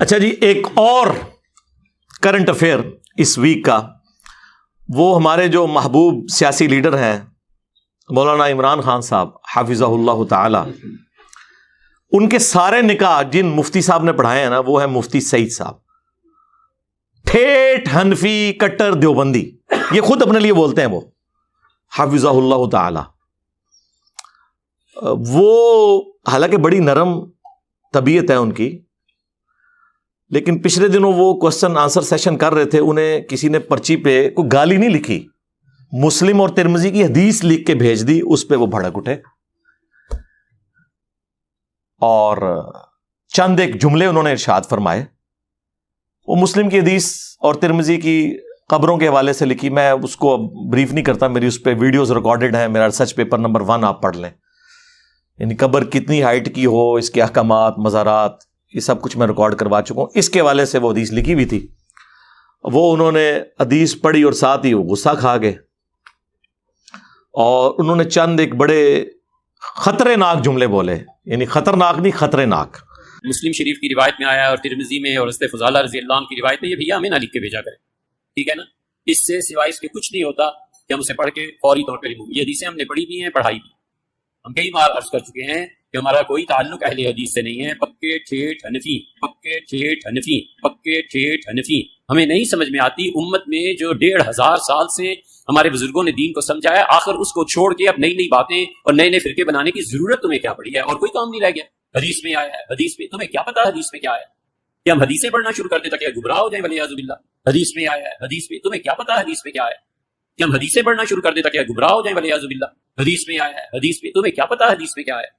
اچھا جی، ایک اور کرنٹ افیئر اس ویک کا، وہ ہمارے جو محبوب سیاسی لیڈر ہیں مولانا عمران خان صاحب حافظہ اللہ تعالی، ان کے سارے نکاح جن مفتی صاحب نے پڑھائے ہیں نا، وہ ہے مفتی سعید صاحب، ٹھیٹ حنفی کٹر دیوبندی، یہ خود اپنے لیے بولتے ہیں، وہ حافظہ اللہ تعالی۔ وہ حالانکہ بڑی نرم طبیعت ہے ان کی، لیکن پچھلے دنوں وہ کوسچن آنسر سیشن کر رہے تھے، انہیں کسی نے پرچی پہ کوئی گالی نہیں لکھی، مسلم اور ترمذی کی حدیث لکھ کے بھیج دی، اس پہ وہ بھڑک اٹھے اور چند ایک جملے انہوں نے ارشاد فرمائے۔ وہ مسلم کی حدیث اور ترمذی کی قبروں کے حوالے سے لکھی، میں اس کو بریف نہیں کرتا، میری اس پہ ویڈیوز ریکارڈڈ ہیں، میرا ریسرچ پیپر نمبر 1 آپ پڑھ لیں، یعنی قبر کتنی ہائٹ کی ہو، اس کے احکامات، مزارات، یہ سب کچھ میں ریکارڈ کروا چکا ہوں۔ اس کے حوالے سے وہ حدیث لکھی ہوئی تھی، وہ انہوں نے حدیث پڑھی اور ساتھ ہی وہ غصہ کھا گئے، اور انہوں نے چند ایک بڑے خطرے ناک جملے بولے، یعنی خطرناک نہیں، خطرے ناک۔ مسلم شریف کی روایت میں آیا ہے اور ترمذی میں اور حضرت فضالہ رضی اللہ عنہ کی روایت میں، یہ بھیا ہمیں نہ لکھ کے بھیجا کرے، ٹھیک ہے نا؟ اس سے سوائے اس کے کچھ نہیں ہوتا کہ ہم اسے پڑھ کے فوری طور پہ ریموو۔ یہ حدیثیں ہم نے پڑھی بھی ہیں، پڑھائی بھی، ہم کئی بار عرض کر چکے ہیں کہ ہمارا کوئی تعلق اہل حدیث سے نہیں ہے، پکے ٹھیٹ حنفی، پکے ٹھیٹ حنفی، پکے ٹھیٹ حنفی۔ ہمیں نہیں سمجھ میں آتی امت میں جو 1500 سال سے ہمارے بزرگوں نے دین کو سمجھا ہے، آخر اس کو چھوڑ کے اب نئی نئی باتیں اور نئے نئے فرقے بنانے کی ضرورت تمہیں کیا پڑی ہے؟ اور کوئی کام نہیں رہ گیا۔ حدیث میں آیا ہے، حدیث میں تمہیں کیا پتا حدیث میں کیا ہے؟ کہ ہم حدیثیں پڑھنا شروع کر دیں تاکہ گمراہ ہو جائیں ولیعاذ باللہ۔ حدیث میں آیا ہے، حدیث میں تمہیں کیا پتا حدیث میں کیا ہے؟ کہ ہم حدیثیں پڑھنا شروع کر دیں تاکہ گمراہ ہو جائیں ولیعاذ باللہ۔ حدیث میں آیا ہے، حدیث میں تمہیں کیا پتا حدیث میں کیا ہے؟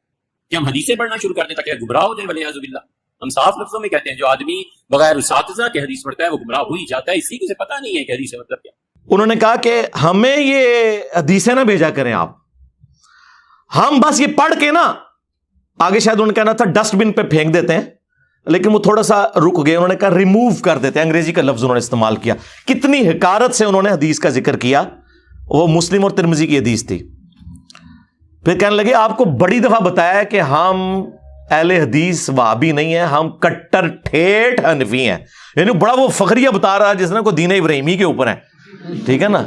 کہ ہم حدیثیں پڑھنا شروع کر دیں تاکہ گمراہ ہو جائیں ولیعاذ باللہ۔ ہم صاف لفظوں میں کہتے ہیں جو آدمی بغیر اساتذہ کے حدیث پڑھتا ہے وہ گمراہ ہو ہی جاتا ہے، اسی کو سے پتہ نہیں ہے کہ حدیث مطلب کیا۔ انہوں نے کہا کہ ہمیں یہ حدیثیں نہ بھیجا کریں آپ، ہم بس یہ پڑھ کے نا، آگے شاید انہوں نے کہنا تھا ڈسٹ بن پہ پھینک دیتے ہیں، لیکن وہ تھوڑا سا رک گئے، انہوں نے کہا ریموو کر دیتے ہیں، انگریزی کا لفظ انہوں نے استعمال کیا۔ کتنی حقارت سے انہوں نے حدیث کا ذکر کیا، وہ مسلم اور ترمذی کی حدیث تھی۔ پھر کہنے لگے آپ کو بڑی دفعہ بتایا ہے کہ ہم اہل حدیث وہابی نہیں ہیں، ہم کٹر ٹھیٹ حنفی ہیں، یعنی بڑا وہ فخریہ بتا رہا جس نے کو دین ابراہیمی کے اوپر ہے، ٹھیک ہے نا؟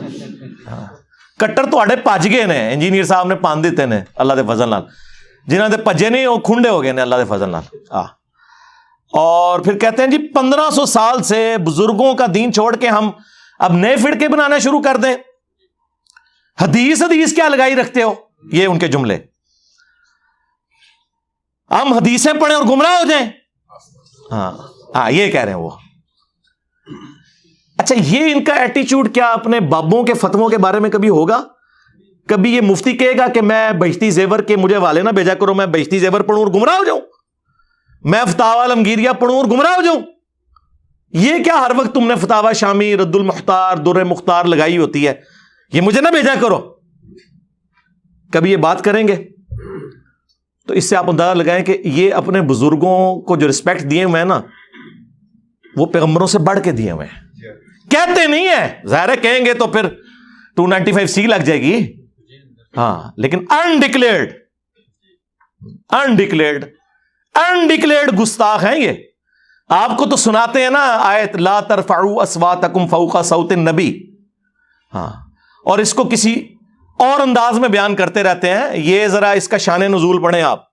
کٹر تو آڑے پاج گئے نے، انجینئر صاحب نے پان دیتے نے اللہ دے فضل نال، جنہاں دے پجے نہیں وہ کھنڈے ہو گئے نے اللہ دے فضل نال۔ اور پھر کہتے ہیں جی 1500 سال سے بزرگوں کا دین چھوڑ کے ہم اب نئے فرقے بنانا شروع کر دیں، حدیث کیا لگائی رکھتے ہو؟ یہ ان کے جملے، ہم حدیثیں پڑھیں اور گمراہ ہو جائیں، ہاں یہ کہہ رہے ہیں وہ۔ اچھا، یہ ان کا ایٹیچیوڈ کیا اپنے بابوں کے فتووں کے بارے میں کبھی ہوگا؟ کبھی یہ مفتی کہے گا کہ میں بہشتی زیور کے مجھے والے نہ بھیجا کرو، میں بہشتی زیور پڑھوں اور گمراہ ہو جاؤں، میں فتاوی عالمگیریہ پڑھوں اور گمراہ ہو جاؤں؟ یہ کیا ہر وقت تم نے فتاوی شامی، رد المختار، در مختار لگائی ہوتی ہے، یہ مجھے نہ بھیجا کرو؟ کبھی یہ بات کریں گے؟ تو اس سے آپ اندازہ لگائیں کہ یہ اپنے بزرگوں کو جو رسپیکٹ دیے ہوئے ہیں نا، وہ پیغمبروں سے بڑھ کے دیے ہوئے ہیں۔ کہتے نہیں ہیں، ظاہر ہے کہیں گے تو پھر 295C لگ جائے گی، ہاں، لیکن انڈکلیئرڈ گستاخ ہیں یہ۔ آپ کو تو سناتے ہیں نا آیت لا ترفعوا اصواتکم فوق صوت النبی، ہاں، اور اس کو کسی اور انداز میں بیان کرتے رہتے ہیں۔ یہ ذرا اس کا شان نزول پڑھیں آپ،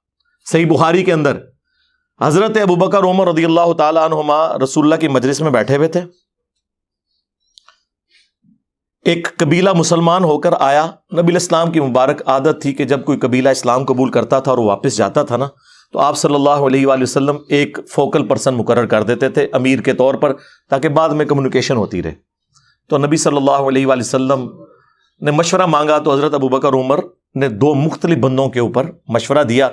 صحیح بخاری کے اندر حضرت ابوبکر عمر رضی اللہ تعالی عنہما رسول اللہ کی مجلس میں بیٹھے ہوئے تھے، ایک قبیلہ مسلمان ہو کر آیا۔ نبی الاسلام کی مبارک عادت تھی کہ جب کوئی قبیلہ اسلام قبول کرتا تھا اور وہ واپس جاتا تھا نا، تو آپ صلی اللہ علیہ وآلہ وسلم ایک فوکل پرسن مقرر کر دیتے تھے امیر کے طور پر، تاکہ بعد میں کمیونیکیشن ہوتی رہے۔ تو نبی صلی اللہ علیہ وآلہ وسلم نے مشورہ مانگا، تو حضرت ابوبکر عمر نے 2 مختلف بندوں کے اوپر مشورہ دیا،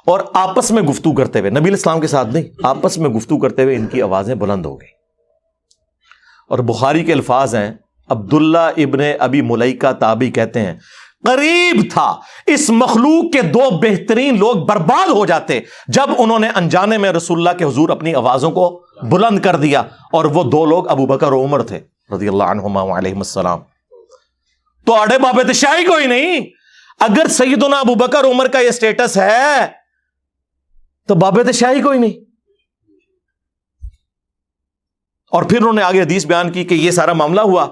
اور آپس میں گفتگو کرتے ہوئے، نبی الاسلام کے ساتھ نہیں، آپس میں گفتگو کرتے ہوئے ان کی آوازیں بلند ہو گئی۔ اور بخاری کے الفاظ ہیں، عبداللہ ابن ابی ملیکہ تابعی کہتے ہیں قریب تھا اس مخلوق کے 2 بہترین لوگ برباد ہو جاتے جب انہوں نے انجانے میں رسول اللہ کے حضور اپنی آوازوں کو بلند کر دیا، اور وہ 2 لوگ ابو بکر و عمر تھے رضی اللہ عنہما وعلیہم السلام۔ تو آڑے بابے تو شاہی کوئی نہیں، اگر سیدنا ابو بکر عمر کا یہ سٹیٹس ہے تو بابے تو شاہی کوئی نہیں۔ اور پھر انہوں نے آگے حدیث بیان کی کہ یہ سارا معاملہ ہوا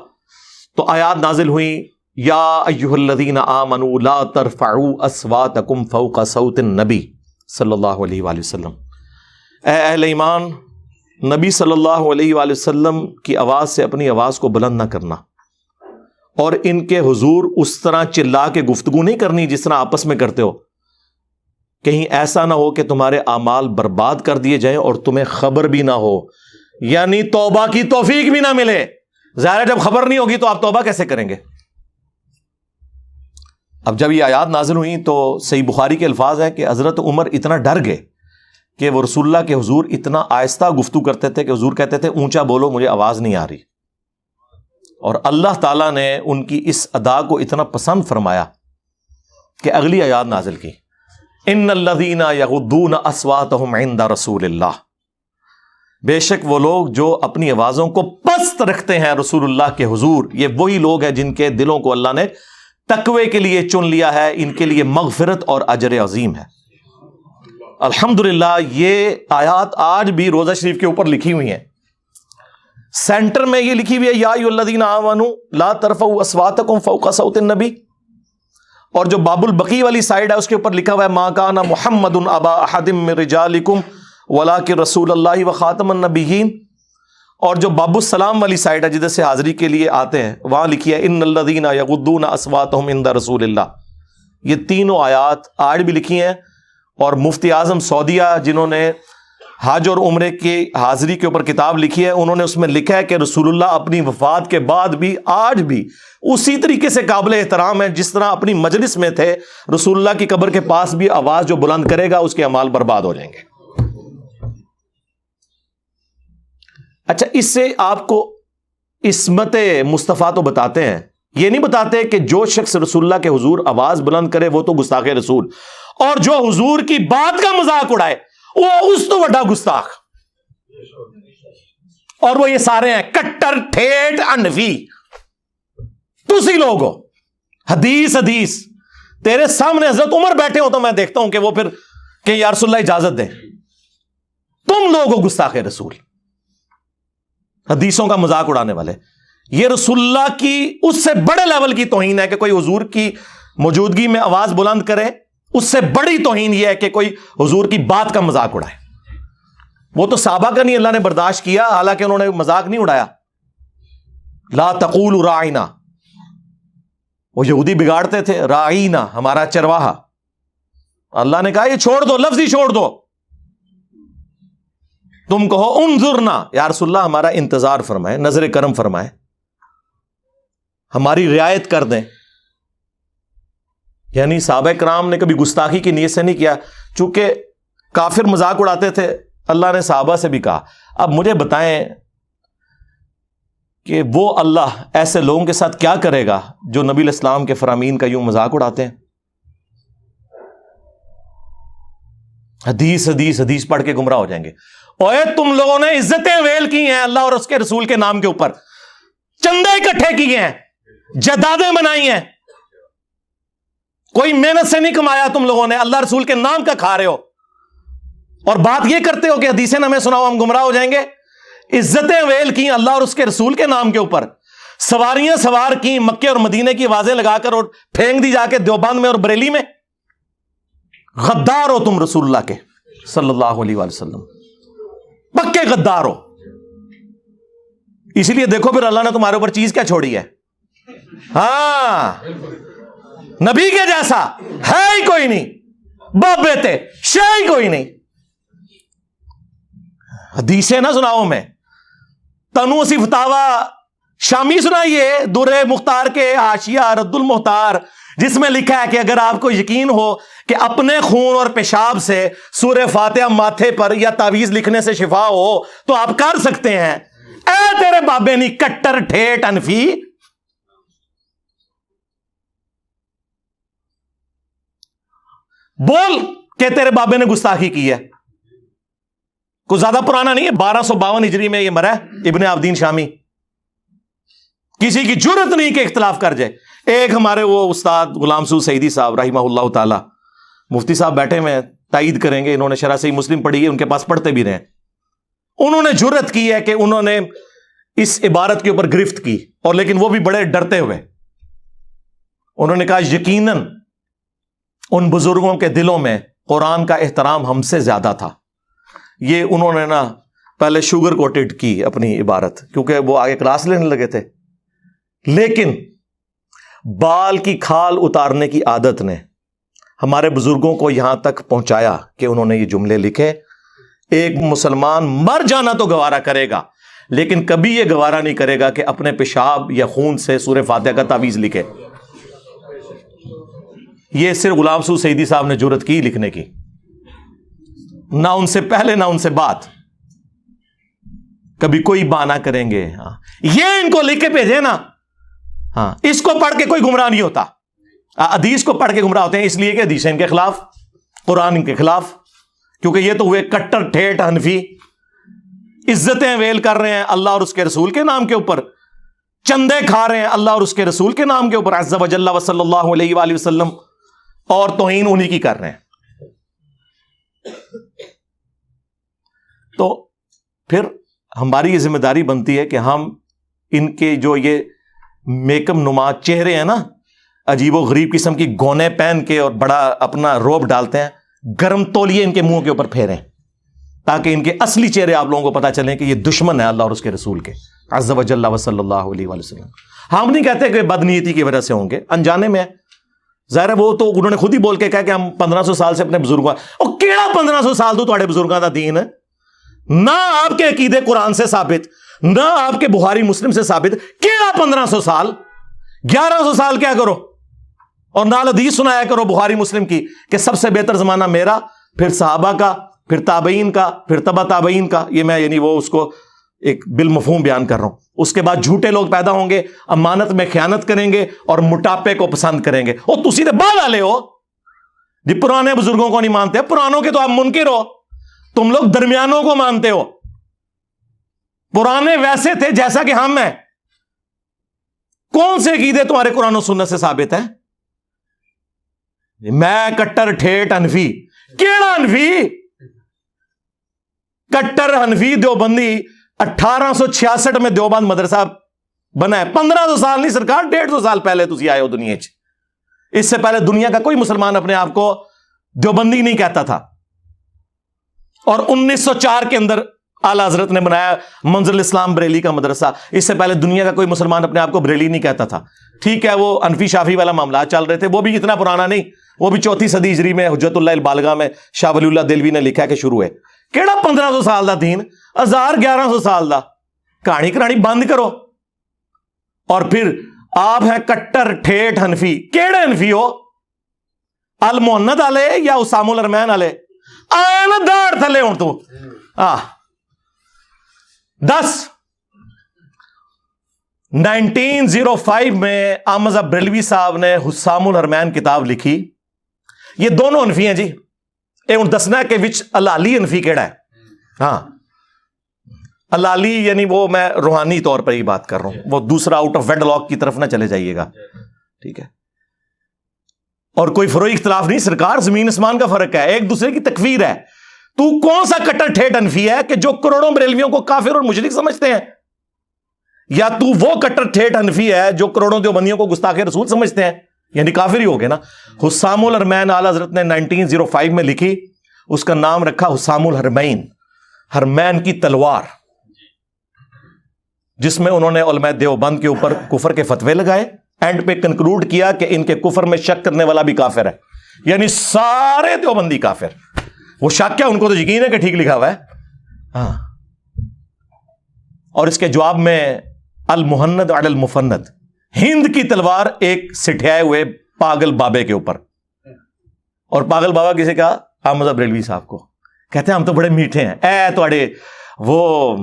تو آیات نازل ہوئیں، یا ایھا الذین آمنوا لا ترفعوا اصواتکم فوق صوت النبی صلی اللہ علیہ وآلہ وسلم، اے اہل ایمان، نبی صلی اللہ علیہ وآلہ وسلم کی آواز سے اپنی آواز کو بلند نہ کرنا، اور ان کے حضور اس طرح چلا کے گفتگو نہیں کرنی جس طرح آپس میں کرتے ہو، کہیں ایسا نہ ہو کہ تمہارے اعمال برباد کر دیے جائیں اور تمہیں خبر بھی نہ ہو، یعنی توبہ کی توفیق بھی نہ ملے۔ ظاہر ہے جب خبر نہیں ہوگی تو آپ توبہ کیسے کریں گے؟ اب جب یہ آیات نازل ہوئیں تو صحیح بخاری کے الفاظ ہیں کہ حضرت عمر اتنا ڈر گئے کہ وہ رسول اللہ کے حضور اتنا آہستہ گفتگو کرتے تھے کہ حضور کہتے تھے اونچا بولو، مجھے آواز نہیں آ رہی، اور اللہ تعالیٰ نے ان کی اس ادا کو اتنا پسند فرمایا کہ اگلی آیات نازل کی، ان الذین یغضون اصواتهم عند رسول اللہ، بے شک وہ لوگ جو اپنی آوازوں کو پست رکھتے ہیں رسول اللہ کے حضور، یہ وہی لوگ ہیں جن کے دلوں کو اللہ نے تقوی کے لیے چن لیا ہے، ان کے لیے مغفرت اور اجر عظیم ہے۔ الحمدللہ یہ آیات آج بھی روزہ شریف کے اوپر لکھی ہوئی ہیں، سینٹر میں یہ لکھی ہوئی ہے یا ایھا الذین آمنوا لا ترفعوا اصواتکم فوق صوت النبی، اور جو باب البقی والی سائڈ ہے اس کے اوپر لکھا ہوا ہے ما کان محمد ابا احد من رجالکم ولکن رسول اللہ وخاتم النبیین، اور جو باب السلام والی سائڈ ہے جدھر سے حاضری کے لیے آتے ہیں وہاں لکھی ہے ان الذین یغضون اصواتهم عند رسول اللہ۔ یہ تینوں آیات آج بھی لکھی ہیں، اور مفتی اعظم سعودیہ جنہوں نے حج اور عمرے کی حاضری کے اوپر کتاب لکھی ہے، انہوں نے اس میں لکھا ہے کہ رسول اللہ اپنی وفات کے بعد بھی آج بھی اسی طریقے سے قابل احترام ہے جس طرح اپنی مجلس میں تھے، رسول اللہ کی قبر کے پاس بھی آواز جو بلند کرے گا اس کے اعمال برباد ہو جائیں گے۔ اچھا، اس سے آپ کو عصمت مصطفیٰ تو بتاتے ہیں، یہ نہیں بتاتے کہ جو شخص رسول اللہ کے حضور آواز بلند کرے وہ تو گستاخ رسول، اور جو حضور کی بات کا مذاق اڑائے وہ اس تو بڑا گستاخ، اور وہ یہ سارے ہیں کٹر ٹھیٹ انفی، تسی لوگ ہو۔ حدیث تیرے سامنے حضرت عمر بیٹھے ہو تو میں دیکھتا ہوں کہ وہ پھر کہ یا رسول اللہ اجازت دیں، تم لوگ ہو گستاخ رسول، حدیثوں کا مذاق اڑانے والے۔ یہ رسول اللہ کی اس سے بڑے لیول کی توہین ہے کہ کوئی حضور کی موجودگی میں آواز بلند کرے، اس سے بڑی توہین یہ ہے کہ کوئی حضور کی بات کا مذاق اڑائے۔ وہ تو صحابہ کا نہیں اللہ نے برداشت کیا، حالانکہ انہوں نے مذاق نہیں اڑایا۔ لا تقولوا راعینا، وہ یہودی بگاڑتے تھے، راعینا ہمارا چرواہا، اللہ نے کہا یہ چھوڑ دو، لفظ ہی چھوڑ دو، تم کہو انظرنا، یا رسول اللہ ہمارا انتظار فرمائے، نظر کرم فرمائے، ہماری رعایت کر دیں۔ یعنی صحابہ کرام نے کبھی گستاخی کی نیت سے نہیں کیا، چونکہ کافر مذاق اڑاتے تھے، اللہ نے صحابہ سے بھی کہا۔ اب مجھے بتائیں کہ وہ اللہ ایسے لوگوں کے ساتھ کیا کرے گا جو نبی علیہ السلام کے فرامین کا یوں مذاق اڑاتے ہیں؟ حدیث پڑھ کے گمراہ ہو جائیں گے۔ اوے تم لوگوں نے عزتیں ویل کی ہیں اللہ اور اس کے رسول کے نام کے اوپر، چندے اکٹھے کیے ہیں، جدادیں بنائی ہیں، کوئی محنت سے نہیں کمایا تم لوگوں نے، اللہ رسول کے نام کا کھا رہے ہو، اور بات یہ کرتے ہو کہ حدیثیں ہمیں سناؤ ہم گمراہ ہو جائیں گے۔ عزتیں ویل کی اللہ اور اس کے رسول کے نام کے اوپر، سواریاں سوار کی مکے اور مدینے کی آوازیں لگا کر اور پھینک دی جا کے دیوبند میں اور بریلی میں۔ غدار ہو تم رسول اللہ کے صلی اللہ علیہ وآلہ وسلم، پکے غدار ہو۔ اسی لیے دیکھو پھر اللہ نے تمہارے اوپر چیز کیا چھوڑی ہے، ہاں نبی کے جیسا ہے ہی کوئی نہیں، باپ بیٹے شے ہی کوئی نہیں۔ حدیثیں نہ سناؤ میں، تنو سی فتاوا شامی سنائیے، در مختار کے حاشیہ رد المختار، جس میں لکھا ہے کہ اگر آپ کو یقین ہو کہ اپنے خون اور پیشاب سے سورہ فاتحہ ماتھے پر یا تعویذ لکھنے سے شفا ہو تو آپ کر سکتے ہیں۔ اے تیرے بابے نہیں کٹر ٹھیٹ انفی، بول کہ تیرے بابے نے گستاخی کی ہے۔ کوئی زیادہ پرانا نہیں ہے، 1252 ہجری میں یہ مرا ہے ابن عابدین شامی، کسی کی جرت نہیں کہ اختلاف کر جائے۔ ایک ہمارے وہ استاد غلام سعود سعیدی صاحب رحمہ اللہ تعالی، مفتی صاحب بیٹھے میں تائید کریں گے، انہوں نے شرح صحیح مسلم پڑھی ہے، ان کے پاس پڑھتے بھی رہے، انہوں نے جرت کی ہے کہ انہوں نے اس عبارت کے اوپر گرفت کی، اور لیکن وہ بھی بڑے ڈرتے ہوئے. انہوں نے کہا یقیناً ان بزرگوں کے دلوں میں قرآن کا احترام ہم سے زیادہ تھا. یہ انہوں نے نا پہلے شوگر کوٹڈ کی اپنی عبارت، کیونکہ وہ آگے کلاس لینے لگے تھے. لیکن بال کی کھال اتارنے کی عادت نے ہمارے بزرگوں کو یہاں تک پہنچایا کہ انہوں نے یہ جملے لکھے. ایک مسلمان مر جانا تو گوارا کرے گا، لیکن کبھی یہ گوارا نہیں کرے گا کہ اپنے پیشاب یا خون سے سورہ فاتحہ کا تعویذ لکھے. یہ صرف غلام سعود سعیدی صاحب نے جرت کی لکھنے کی، نہ ان سے پہلے نہ ان سے بعد. کبھی کوئی بہانہ کریں گے، یہ ان کو لکھ کے بھیجے نا، ہاں اس کو پڑھ کے کوئی گمراہ نہیں ہوتا. حدیث کو پڑھ کے گمراہ ہوتے ہیں اس لیے کہ حدیث ان کے خلاف، قرآن ان کے خلاف، کیونکہ یہ تو ہوئے کٹر ٹھیٹ حنفی. عزتیں ویل کر رہے ہیں اللہ اور اس کے رسول کے نام کے اوپر، چندے کھا رہے ہیں اللہ اور اس کے رسول کے نام کے اوپر عز وجل و صلی اللہ علیہ وآلہ وسلم، اور توہین انہی کی کر رہے ہیں. تو پھر ہماری یہ ذمہ داری بنتی ہے کہ ہم ان کے جو یہ میکم نما چہرے ہیں نا، عجیب و غریب قسم کی گونے پہن کے اور بڑا اپنا روب ڈالتے ہیں، گرم تولیے ان کے منہ کے اوپر پھیریں تاکہ ان کے اصلی چہرے آپ لوگوں کو پتا چلیں کہ یہ دشمن ہے اللہ اور اس کے رسول کے عز وجل و صلی اللہ علیہ وآلہ وسلم. ہم نہیں کہتے کہ بدنیتی کی وجہ سے ہوں گے، انجانے میں. ظاہر ہے وہ تو انہوں نے خود ہی بول کے کہا کہ ہم 1500 سال سے اپنے بزرگوں، اور کیڑا 1500 سال تو تھوڑے بزرگوں کا دین ہے؟ نہ آپ کے عقیدے قرآن سے ثابت، نہ آپ کے بخاری مسلم سے ثابت. کیڑا 1500 سال؟ 1100 سال کیا کرو، اور نال حدیث سنایا کرو بخاری مسلم کی کہ سب سے بہتر زمانہ میرا، پھر صحابہ کا، پھر تابعین کا، پھر تبع تابعین کا. یہ میں یعنی وہ اس کو ایک بالمفہوم بیان کر رہا ہوں. اس کے بعد جھوٹے لوگ پیدا ہوں گے، امانت میں خیانت کریں گے اور موٹاپے کو پسند کریں گے. اور تسی تو بعد والے ہو جی، پرانے بزرگوں کو نہیں مانتے. پرانوں کے تو آپ منکر ہو، تم لوگ درمیانوں کو مانتے ہو. پرانے ویسے تھے جیسا کہ ہم ہیں. کون سے عقیدے تمہارے قرآن و سنت سے ثابت ہے؟ میں کٹر ٹھیٹ حنفی. کیڑا حنفی؟ کٹر حنفی دیوبندی 1866 میں دیوبند مدرسہ بنا ہے. 1500 سال نہیں سرکار، 150 سال پہلے تسی آئے ہو دنیا چ. اس سے پہلے دنیا کا کوئی مسلمان اپنے آپ کو دیوبندی نہیں کہتا تھا. اور 1904 کے اندر اعلیٰ حضرت نے بنایا منزل اسلام بریلی کا مدرسہ. اس سے پہلے دنیا کا کوئی مسلمان اپنے آپ کو بریلی نہیں کہتا تھا. ٹھیک ہے، وہ انفی شافی والا معاملات چل رہے تھے، وہ بھی اتنا پرانا نہیں، وہ بھی 4 صدی ہجری میں حجت اللہ البالغہ میں شاہ ولی اللہ دہلوی نے لکھا کہ شروع ہے. کیڑا 1500 سال دا دین، 1100 سال دا. کہانی کرانی بند کرو. اور پھر آپ ہیں کٹر ٹھیٹ حنفی. کیڑے حنفی ہو؟ المحند والے یا اسام الرحمن والے؟ آیا نا داڑ تھلے ہوں تو 1905 میں احمد بریلوی صاحب نے حسام الحرمین کتاب لکھی. یہ دونوں انفی ہیں جی. اے ان دسنا کہ وچ الالی انفی کیڑا ہے. ہاں الالی یعنی وہ میں روحانی طور پر ہی بات کر رہا ہوں، وہ دوسرا آؤٹ آف ویڈ لاک کی طرف نہ چلے جائیے گا، ٹھیک ہے؟ اور کوئی فروئی اختلاف نہیں سرکار، زمین آسمان کا فرق ہے، ایک دوسرے کی تکفیر ہے. تو کون سا کٹر ٹھیٹ انفی ہے کہ جو کروڑوں بریلویوں کو کافر اور مشرک سمجھتے ہیں؟ یا تو وہ کٹر ٹھیٹ انفی ہے جو کروڑوں دیوبندیوں کو گستاخ رسول سمجھتے ہیں؟ یعنی کافر ہی ہو گئے نا. حسام الحرمین اعلیٰ حضرت نے 1905 میں لکھی، اس کا نام رکھا حسام الحرمین، حرمین کی تلوار، جس میں انہوں نے علماء دیوبند کے اوپر کفر کے فتوے لگائے. اینڈ پہ کنکلوڈ کیا کہ ان کے کفر میں شک کرنے والا بھی کافر ہے، یعنی سارے دیوبندی کافر. وہ شک کیا، ان کو تو یقین ہے کہ ٹھیک لکھا ہوا ہے. ہاں، اور اس کے جواب میں المحند علی المفند، ہند کی تلوار ایک سٹھیائے ہوئے پاگل بابے کے اوپر. اور پاگل بابا کسے کہا؟ احمد بریلوی صاحب کو. کہتے ہیں ہم تو بڑے میٹھے ہیں. توڑے وہ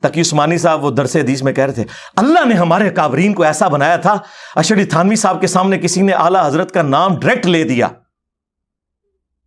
تقی عثمانی صاحب وہ درس حدیث میں کہہ رہے تھے اللہ نے ہمارے اکابرین کو ایسا بنایا تھا، اشعری تھانوی صاحب کے سامنے کسی نے اعلیٰ حضرت کا نام ڈائریکٹ لے دیا،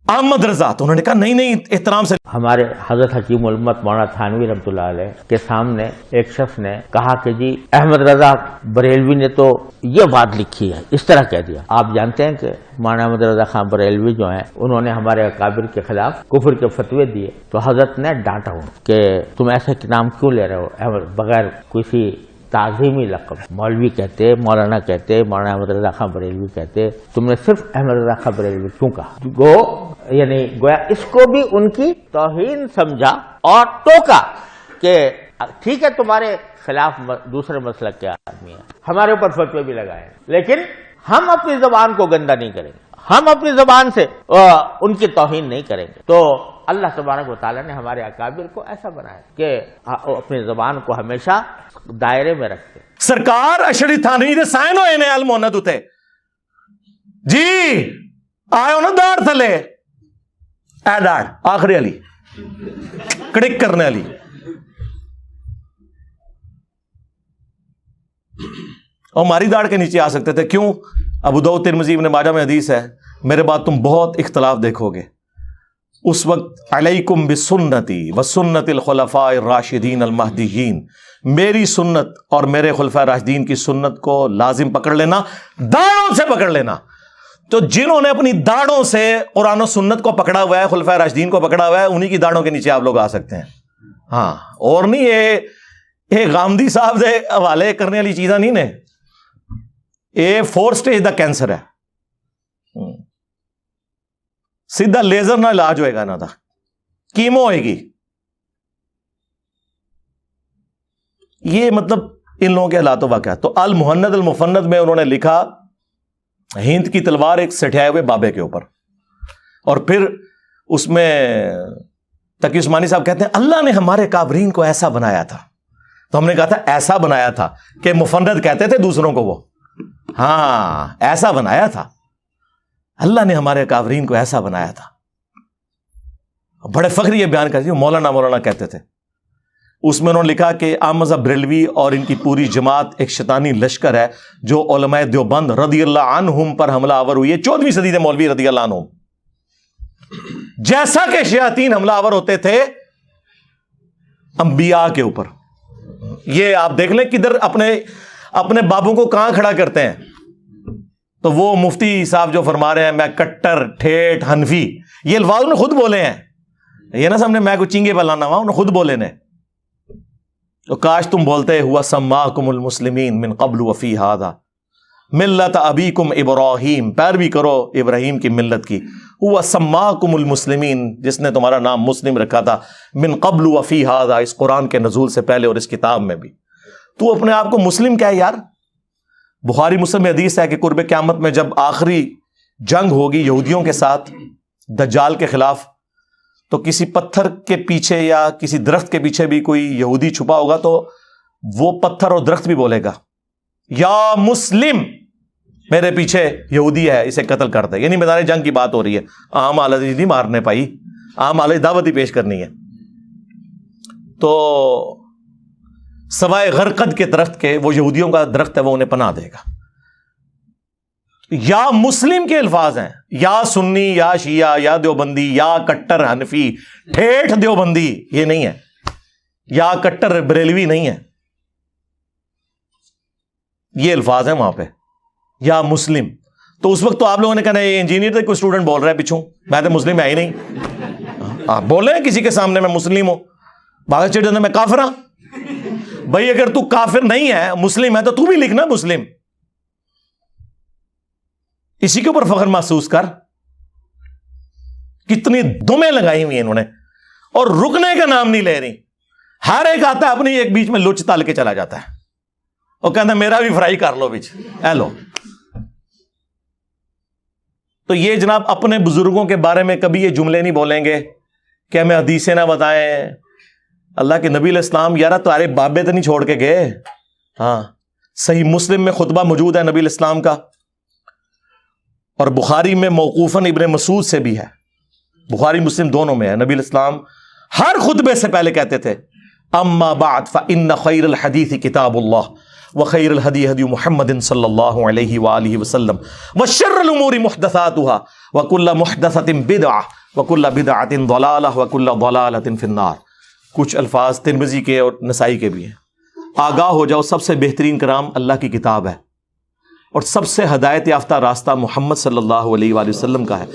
احمد رضا، تو انہوں نے کہا نہیں نہیں احترام سے. ہمارے حضرت حکیم الامت مولانا تھانوی رحمۃ اللہ علیہ کے سامنے ایک شخص نے کہا کہ جی احمد رضا بریلوی نے تو یہ بات لکھی ہے، اس طرح کہہ دیا. آپ جانتے ہیں کہ مولانا احمد رضا خان بریلوی جو ہیں انہوں نے ہمارے اکابر کے خلاف کفر کے فتوے دیے، تو حضرت نے ڈانٹا ہوں کہ تم ایسے نام کیوں لے رہے ہو بغیر کسی تعظیمی لقب. مولوی کہتے، مولانا کہتے، مولانا احمد رضا خان بریلوی کہتے، تم نے صرف احمد رضا خان بریلوی کیوں کہا؟ یعنی گویا اس کو بھی ان کی توہین سمجھا اور ٹوکا کہ ٹھیک ہے تمہارے خلاف دوسرے مسلک کے آدمی ہیں، ہمارے اوپر فتوے بھی لگائے، لیکن ہم اپنی زبان کو گندا نہیں کریں گے، ہم اپنی زبان سے ان کی توہین نہیں کریں گے. تو اللہ تبارک و تعالیٰ نے ہمارے اکابر کو ایسا بنایا کہ اپنی زبان کو ہمیشہ دائرے میں رکھتے. سرکار اشری تھانوی دے سائن ہوئے نے المحنت اتے جی آئے ہو نا داڑ تھلے اے داڑ آخری علی کڑک کرنے علی. اور ہماری داڑ کے نیچے آ سکتے تھے، کیوں؟ ابو داؤد ترمذی ابن ماجہ میں حدیث ہے، میرے بعد تم بہت اختلاف دیکھو گے، اس وقت علیکم بسنتی وسنت الخلفاء الراشدین المہدیین، میری سنت اور میرے خلفاء راشدین کی سنت کو لازم پکڑ لینا، داڑھوں سے پکڑ لینا. تو جنہوں نے اپنی داڑھوں سے قرآن و سنت کو پکڑا ہوا ہے، خلفاء راشدین کو پکڑا ہوا ہے، انہی کی داڑھوں کے نیچے آپ لوگ آ سکتے ہیں. ہاں، اور نہیں یہ غامدی صاحب دے حوالے کرنے والی چیزاں نہیں نے، یہ 4 سٹیج دا کینسر ہے، سیدھا لیزر نہ علاج ہوئے گا نا، تھا کیمو ہوئے گی. یہ مطلب ان لوگوں کے حالات و واقعات. تو المہند المفند میں انہوں نے لکھا ہند کی تلوار ایک سٹھائے ہوئے بابے کے اوپر، اور پھر اس میں تقی عثمانی صاحب کہتے ہیں اللہ نے ہمارے کافرین کو ایسا بنایا تھا. تو ہم نے کہا تھا ایسا بنایا تھا کہ مفند کہتے تھے دوسروں کو، وہ ہاں ایسا بنایا تھا، اللہ نے ہمارے کافرین کو ایسا بنایا تھا. بڑے فخر یہ بیان کرتے مولانا کہتے تھے. اس میں انہوں نے لکھا کہ احمد بریلوی اور ان کی پوری جماعت ایک شیطانی لشکر ہے جو علماء دیوبند رضی اللہ عنہم پر حملہ آور ہوئی ہے. 14ویں صدی کے مولوی رضی اللہ عنہم، جیسا کہ شیاطین حملہ آور ہوتے تھے انبیاء کے اوپر. یہ آپ دیکھ لیں کدھر اپنے بابوں کو کہاں کھڑا کرتے ہیں. تو وہ مفتی صاحب جو فرما رہے ہیں میں کٹر ٹھیٹ حنفی، یہ الفاظ انہوں نے خود بولے ہیں، یہ نا سامنے میں کوئی چنگے پہ لانا ہوا، انہوں نے خود بولے نے. تو کاش تم بولتے ہوا سماکم المسلمین من قبل وفی ھذا ملت ابیکم ابراہیم، پیروی کرو ابراہیم کی ملت کی. ہوا سماکم المسلمین، جس نے تمہارا نام مسلم رکھا تھا، من قبل وفی ھذا، اس قرآن کے نزول سے پہلے اور اس کتاب میں بھی. تو اپنے آپ کو مسلم کیا ہے یار؟ بخاری مسلم میں حدیث ہے کہ قرب قیامت میں جب آخری جنگ ہوگی یہودیوں کے ساتھ دجال کے خلاف، تو کسی پتھر کے پیچھے یا کسی درخت کے پیچھے بھی کوئی یہودی چھپا ہوگا، تو وہ پتھر اور درخت بھی بولے گا یا مسلم، میرے پیچھے یہودی ہے، اسے قتل کر دے. یعنی میدان جنگ کی بات ہو رہی ہے، عام حالت نہیں مارنے پائی، عام حالت دعوت ہی پیش کرنی ہے. تو سوائے غرقد کے درخت کے، وہ یہودیوں کا درخت ہے، وہ انہیں پناہ دے گا. یا مسلم کے الفاظ ہیں، یا سنی یا شیعہ یا دیوبندی یا کٹر حنفی ٹھیٹھ دیوبندی، یہ نہیں ہے، یا کٹر بریلوی نہیں ہے، یہ الفاظ ہیں وہاں پہ، یا مسلم. تو اس وقت تو آپ لوگوں نے کہنا یہ انجینئر تھے، کوئی اسٹوڈنٹ بول رہا ہے پیچھوں، میں تو مسلم ہے ہی نہیں. آپ بولے کسی کے سامنے میں مسلم ہوں، باغ چڑھ میں کافر ہوں. بھائی اگر تو کافر نہیں ہے مسلم ہے تو تو بھی لکھنا مسلم، اسی کے اوپر فخر محسوس کر. کتنی دمیں لگائی ہوئی انہوں نے، اور رکنے کا نام نہیں لے رہی. ہر ایک آتا ہے اپنی ایک بیچ میں لچ تال کے چلا جاتا ہے، اور کہتا ہے میرا بھی فرائی کر لو بیچ، اے لو. تو یہ جناب اپنے بزرگوں کے بارے میں کبھی یہ جملے نہیں بولیں گے کہ ہمیں حدیثیں نہ بتائیں. اللہ کے نبی علیہ السلام یارہ تمہارے بابے تو نہیں چھوڑ کے گئے. ہاں، صحیح مسلم میں خطبہ موجود ہے نبی علیہ السلام کا، اور بخاری میں موقوفاً ابن مسعود سے بھی ہے، بخاری مسلم دونوں میں ہے. نبی علیہ السلام ہر خطبے سے پہلے کہتے تھے اما بعد فان خیر الحدیث کتاب اللہ وخیر الہدی ہدی محمد صلی اللہ علیہ وآلہ وسلم وشر الامور محدثاتها وکل محدثۃ بدعہ وکل بدعۃ ضلالہ وکل ضلالۃ فی النار. کچھ الفاظ ترمذی کے اور نسائی کے بھی ہیں. آگاہ ہو جاؤ، سب سے بہترین کلام اللہ کی کتاب ہے اور سب سے ہدایت یافتہ راستہ محمد صلی اللہ علیہ وآلہ وسلم کا ہے.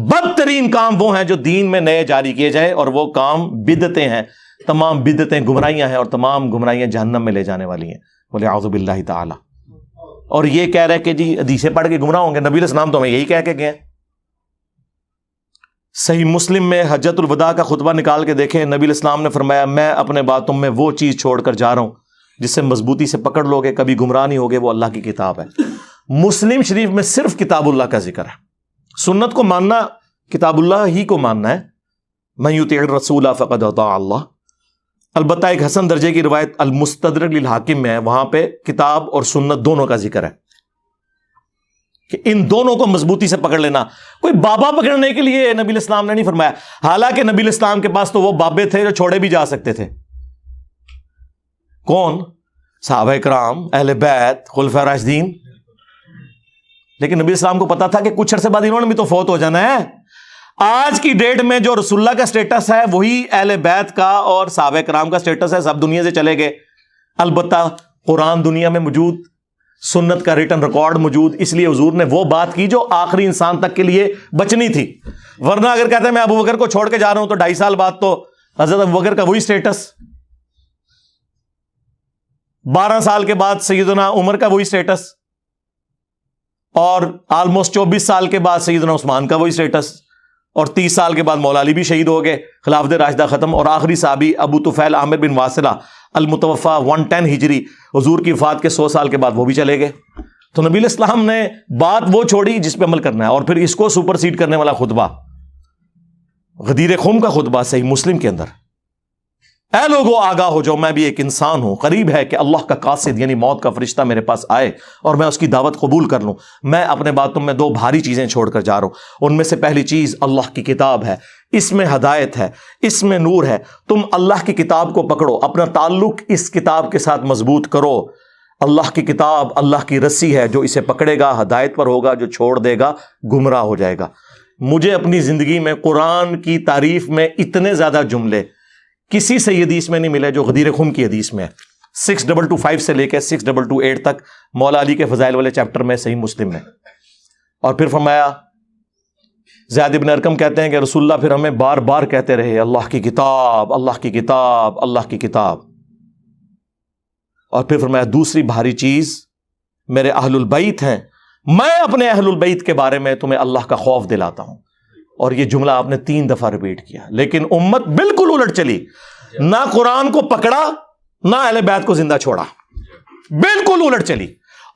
بدترین کام وہ ہیں جو دین میں نئے جاری کیے جائیں، اور وہ کام بدعتیں ہیں. تمام بدعتیں گمراہیاں ہیں اور تمام گمراہیاں جہنم میں لے جانے والی ہیں، والعیاذ باللہ تعالی. اور یہ کہہ رہے کہ جی حدیثیں پڑھ کے گمراہ ہوں گے. نبی علیہ السلام تو ہمیں یہی کہہ کے گئے. صحیح مسلم میں حجۃ الوداع کا خطبہ نکال کے دیکھیں. نبی علیہ السلام نے فرمایا میں اپنے باتوں میں وہ چیز چھوڑ کر جا رہا ہوں جس سے مضبوطی سے پکڑ لوگے، کبھی گمراہ نہیں ہوگے، وہ اللہ کی کتاب ہے. مسلم شریف میں صرف کتاب اللہ کا ذکر ہے. سنت کو ماننا کتاب اللہ ہی کو ماننا ہے. من یطع الرسول فقد اطاع اللہ. البتہ ایک حسن درجے کی روایت المستدرک للحاکم میں ہے، وہاں پہ کتاب اور سنت دونوں کا ذکر ہے کہ ان دونوں کو مضبوطی سے پکڑ لینا. کوئی بابا پکڑنے کے لیے نبی علیہ السلام نے نہیں فرمایا. حالانکہ نبی علیہ السلام کے پاس تو وہ بابے تھے جو چھوڑے بھی جا سکتے تھے. کون؟ صحابہ کرام، اہل بیت، خلفاء راشدین. لیکن نبی اسلام کو پتا تھا کہ کچھ عرصے بعد انہوں نے بھی تو فوت ہو جانا ہے. آج کی ڈیٹ میں جو رسول اللہ کا سٹیٹس ہے وہی اہل بیت کا اور صحابہ کرام کا سٹیٹس ہے. سب دنیا سے چلے گئے. البتہ قرآن دنیا میں موجود، سنت کا ریٹن ریکارڈ موجود، اس لیے حضور نے وہ بات کی جو آخری انسان تک کے لیے بچنی تھی. ورنہ اگر کہتے ہیں میں ابو بکر کو چھوڑ کے جا رہا ہوں تو 2.5 سال بعد تو حضرت ابو بکر کا وہی سٹیٹس، 12 سال کے بعد سیدنا عمر کا وہی سٹیٹس، اور آلموسٹ 24 سال کے بعد سیدنا عثمان کا وہی سٹیٹس، اور 30 سال کے بعد مولا علی بھی شہید ہو گئے، خلافت راشدہ ختم، اور آخری صحابی ابو طفیل عامر بن واصلہ المتوفا 110 ہجری حضور کی وفات کے 100 سال کے بعد وہ بھی چلے گئے. تو نبی علیہ السلام نے بات وہ چھوڑی جس پہ عمل کرنا ہے. اور پھر اس کو سپر سیڈ کرنے والا خطبہ، غدیر خم کا خطبہ صحیح مسلم کے اندر، اے لوگوں آگاہ ہو جاؤ، میں بھی ایک انسان ہوں، قریب ہے کہ اللہ کا قاصد یعنی موت کا فرشتہ میرے پاس آئے اور میں اس کی دعوت قبول کر لوں. میں اپنے باتوں میں 2 بھاری چیزیں چھوڑ کر جا رہا ہوں. ان میں سے پہلی چیز اللہ کی کتاب ہے. اس میں ہدایت ہے، اس میں نور ہے. تم اللہ کی کتاب کو پکڑو، اپنا تعلق اس کتاب کے ساتھ مضبوط کرو. اللہ کی کتاب اللہ کی رسی ہے، جو اسے پکڑے گا ہدایت پر ہوگا، جو چھوڑ دے گا گمراہ ہو جائے گا. مجھے اپنی زندگی میں قرآن کی تعریف میں اتنے زیادہ جملے کسی صحیح حدیث میں نہیں ملے جو غدیر خم کی حدیث میں ہے. 6225 سے لے کے 6228 تک مولا علی کے فضائل والے چیپٹر میں صحیح مسلم میں. اور پھر فرمایا، زید بن ارقم کہتے ہیں کہ رسول اللہ پھر ہمیں بار بار کہتے رہے اللہ کی کتاب، اللہ کی کتاب، اللہ کی کتاب. اور پھر فرمایا دوسری بھاری چیز میرے اہل البیت ہیں، میں اپنے اہل البیت کے بارے میں تمہیں اللہ کا خوف دلاتا ہوں. اور یہ جملہ آپ نے 3 دفعہ ریپیٹ کیا. لیکن امت بالکل الٹ چلی، نہ قرآن کو پکڑا نہ اہل بیت کو زندہ چھوڑا، بالکل الٹ چلی.